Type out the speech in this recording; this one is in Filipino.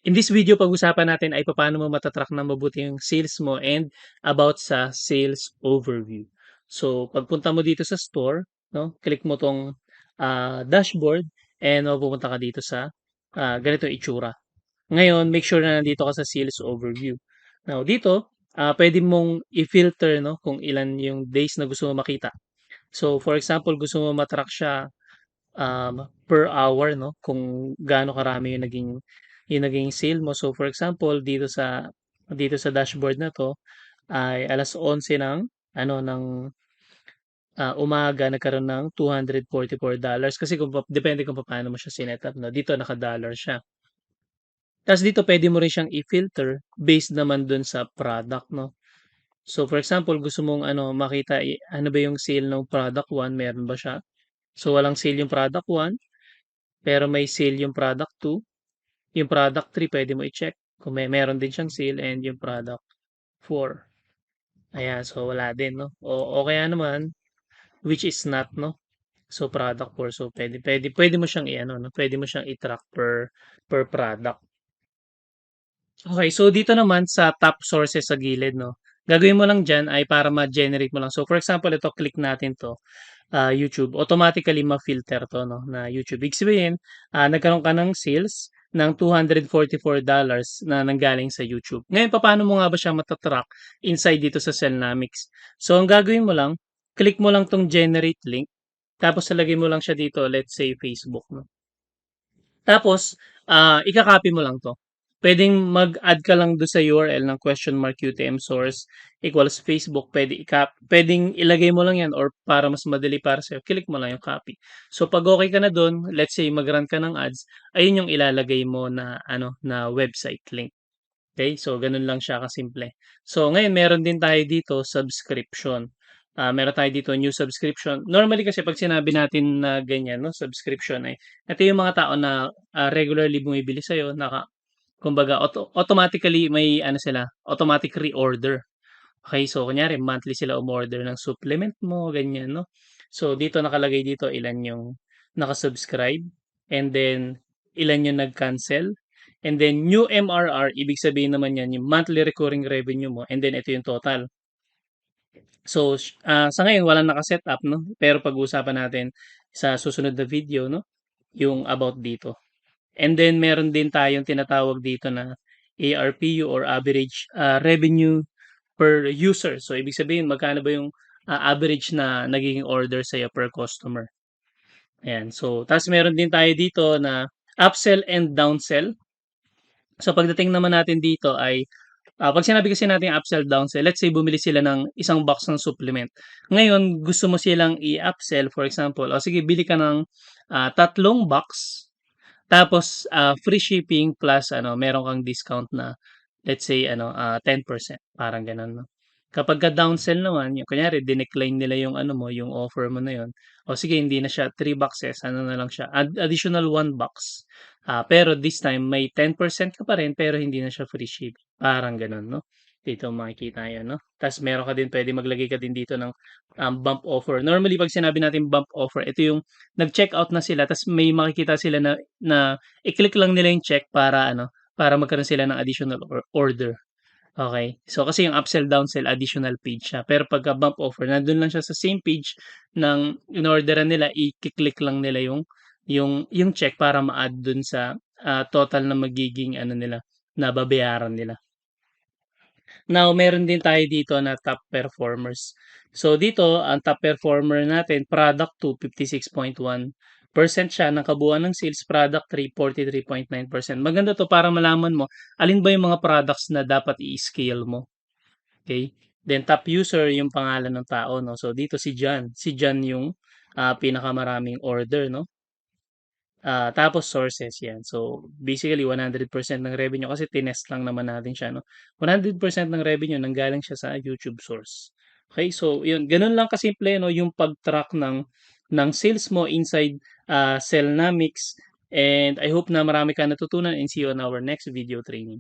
In this video, pag-usapan natin ay paano mo matatrack ng mabuti yung sales mo and about sa sales overview. So, pagpunta mo dito sa store, no, click mo tong dashboard and pupunta ka dito sa ganito itsura. Ngayon, make sure na nandito ka sa sales overview. Now, dito, pwede mong i-filter no, kung ilan yung days na gusto mo makita. So, for example, gusto mo matrack siya per hour 'no, kung gaano karami yung naging sale mo. So, for example, dito sa dashboard na 'to ay 11:00 ng ano, umaga nagkaroon ng $244 kasi depende kung paano mo siya sinet-up 'no, dito naka-dollar siya. Ta's dito puwede mo rin siyang i-filter based naman dun sa product 'no. So, for example, gusto mong ano, makita ano ba yung sale ng product 1, meron ba siya? So, walang sale yung product 1. Pero may sale yung product 2, yung product 3 puwede mo i-check kung meron din siyang sale and yung product 4. Ayan, so wala din 'no, o kaya naman which is not 'no, so product 4 so puwede mo siyang i-ano 'no, puwede mo siyang i-track per product. Okay, so dito naman sa top sources sa gilid 'no, gagawin mo lang diyan ay para ma-generate mo lang. So for example ito click natin 'to, YouTube, automatically ma-filter 'to 'no, na YouTube. Ibig sabihin, nagkaroon ka ng sales ng $244 na nanggaling sa YouTube. Ngayon, papaano mo nga ba siya mata-track inside dito sa Cellnomics? So, ang gagawin mo lang, click mo lang 'tong generate link, tapos lalagay mo lang siya dito, let's say Facebook 'no. Tapos, ika-copy mo lang 'to. Puwedeng mag-add ka lang do'n sa URL ng question mark UTM source equals Facebook, puwedeng ilagay mo lang 'yan or para mas madali para sa'yo, click mo lang yung copy. So 'pag okey ka na do'n, let's say mag-run ka ng ads, ayun yung ilalagay mo na ano, na website link. Okay, so gano'n lang siya kasimple. So ngayon meron din tayo dito subscription. Meron tayo dito new subscription. Normally kasi 'pag sinabi natin na ganyan 'no, subscription, eh, ito yung mga tao na, regularly bumibili sa'yo kumbaga automatically may ano sila, automatic reorder. Okay, so kunyari monthly sila umorder ng supplement mo, ganyan 'no. So dito nakalagay dito ilan yung naka-subscribe and then ilan yung nag-cancel and then new MRR ibig sabihin naman yan yung monthly recurring revenue mo and then ito yung total. So, sa ngayon walang naka-setup 'no, pero pag-uusapan natin sa susunod na video 'no, yung about dito. And then meron din tayong tinatawag dito na ARPU or average, revenue per user. So ibig sabihin magkano ba yung, average na nagiging order sa'yo per customer, ayan. So ta's meron din tayo dito na upsell and downsell. So pagdating naman natin dito ay, 'pag sinabi kasi nating upsell, downsell, let's say bumili sila ng isang box ng supplement. Ngayon gusto mo silang i-upsell for example, "O sige bili ka ng, 3 box tapos, free shipping plus ano meron kang discount na let's say ano, 10% parang gano'n 'no. Kapagka downsell naman yung kunyari dinecline nila yung ano mo, yung offer mo na yun, o sige hindi na siya 3 boxes ano na lang siya additional 1 box. Pero this time may 10% ka pa rin pero hindi na siya free shipping, parang gano'n 'no. Dito makikita yun 'no. Ta's meron ka din puwedeng maglagay ka din dito ng, bump offer. Normally 'pag sinabi nating bump offer ito yung nag-checkout na sila ta's may makikita sila na na i-click lang nila yung check para ano, para magkaroon sila ng additional order. Okay. So, kasi yung upsell, downsell, additional page siya. Pero pagka bump offer, nandun lang siya sa same page ng inorderan nila, i-click lang nila yung check para ma-add dun sa, total na magiging ano nila, na babayaran nila. Now, meron din tayo dito na top performers. So, dito, ang top performer natin, product 2, 56.1% siya ng kabuuan ng sales, product 3, 43.9%. Maganda to para malaman mo alin ba yung mga products na dapat i-scale mo. Okay? Then top user yung pangalan ng tao 'no. So dito si John. Si John yung, pinakamaraming order 'no. Tapos sources 'yan. So basically 100% ng revenue kasi tinest lang naman natin siya no. 100% ng revenue nanggaling siya sa YouTube source. Okay, so yun gano'n lang kasimple 'no yung pag-track ng sales mo inside, Cellnomics and I hope na marami kang natutunan and see you on our next video training.